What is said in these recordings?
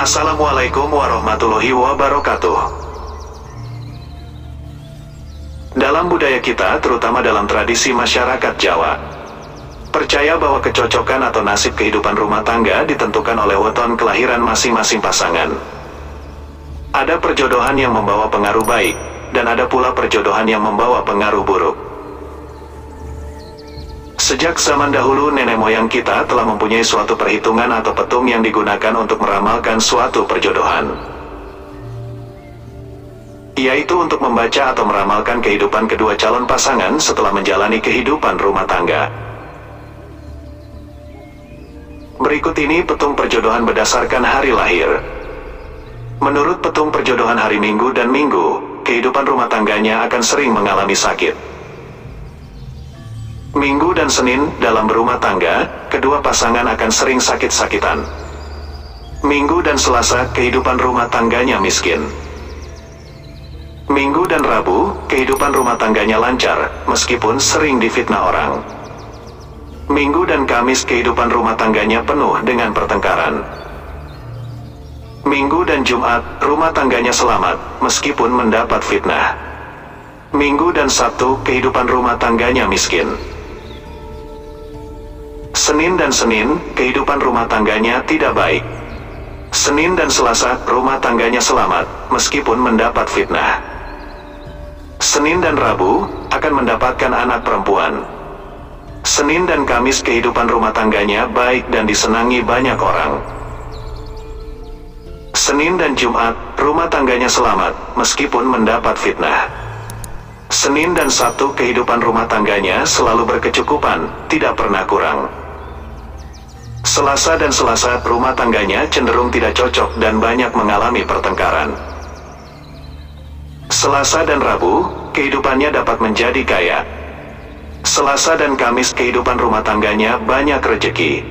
Assalamualaikum warahmatullahi wabarakatuh. Dalam budaya kita, terutama dalam tradisi masyarakat Jawa, percaya bahwa kecocokan atau nasib kehidupan rumah tangga ditentukan oleh weton kelahiran masing-masing pasangan. Ada perjodohan yang membawa pengaruh baik, dan ada pula perjodohan yang membawa pengaruh buruk. Sejak zaman dahulu, nenek moyang kita telah mempunyai suatu perhitungan atau petung yang digunakan untuk meramalkan suatu perjodohan, yaitu untuk membaca atau meramalkan kehidupan kedua calon pasangan setelah menjalani kehidupan rumah tangga. Berikut ini petung perjodohan berdasarkan hari lahir. Menurut petung perjodohan hari Minggu dan Minggu, kehidupan rumah tangganya akan sering mengalami sakit. Minggu dan Senin, dalam berumah tangga, kedua pasangan akan sering sakit-sakitan. Minggu dan Selasa, kehidupan rumah tangganya miskin. Minggu dan Rabu, kehidupan rumah tangganya lancar, meskipun sering difitnah orang. Minggu dan Kamis, kehidupan rumah tangganya penuh dengan pertengkaran. Minggu dan Jumat, rumah tangganya selamat, meskipun mendapat fitnah. Minggu dan Sabtu, kehidupan rumah tangganya miskin. Senin dan Senin, kehidupan rumah tangganya tidak baik. Senin dan Selasa, rumah tangganya selamat, meskipun mendapat fitnah. Senin dan Rabu, akan mendapatkan anak perempuan. Senin dan Kamis, kehidupan rumah tangganya baik dan disenangi banyak orang. Senin dan Jumat, rumah tangganya selamat, meskipun mendapat fitnah. Senin dan Sabtu, kehidupan rumah tangganya selalu berkecukupan, tidak pernah kurang. Selasa dan Selasa, rumah tangganya cenderung tidak cocok dan banyak mengalami pertengkaran. Selasa dan Rabu, kehidupannya dapat menjadi kaya. Selasa dan Kamis, kehidupan rumah tangganya banyak rezeki.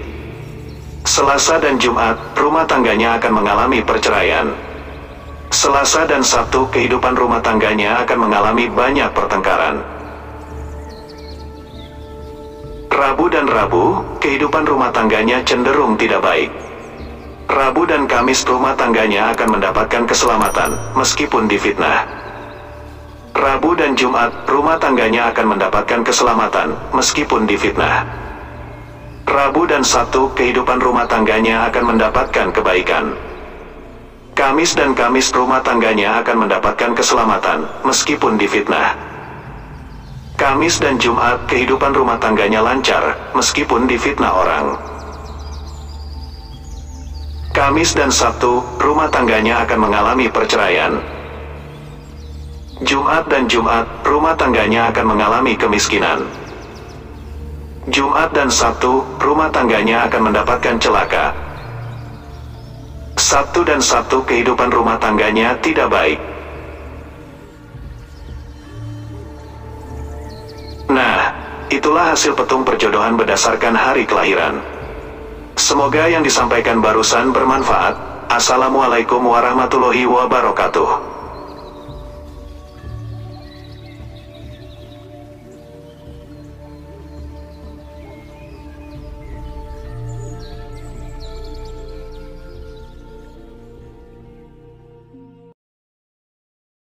Selasa dan Jumat, rumah tangganya akan mengalami perceraian. Selasa dan Sabtu, kehidupan rumah tangganya akan mengalami banyak pertengkaran. Rabu dan Rabu, kehidupan rumah tangganya cenderung tidak baik. Rabu dan Kamis, rumah tangganya akan mendapatkan keselamatan, meskipun difitnah. Rabu dan Jumat, rumah tangganya akan mendapatkan keselamatan, meskipun difitnah. Rabu dan Sabtu, kehidupan rumah tangganya akan mendapatkan kebaikan. Kamis dan Kamis, rumah tangganya akan mendapatkan keselamatan, meskipun difitnah. Kamis dan Jumat, kehidupan rumah tangganya lancar, meskipun difitnah orang. Kamis dan Sabtu, rumah tangganya akan mengalami perceraian. Jumat dan Jumat, rumah tangganya akan mengalami kemiskinan. Jumat dan Sabtu, rumah tangganya akan mendapatkan celaka. Sabtu dan Sabtu, kehidupan rumah tangganya tidak baik. Nah, itulah hasil petung perjodohan berdasarkan hari kelahiran. Semoga yang disampaikan barusan bermanfaat. Assalamualaikum warahmatullahi wabarakatuh.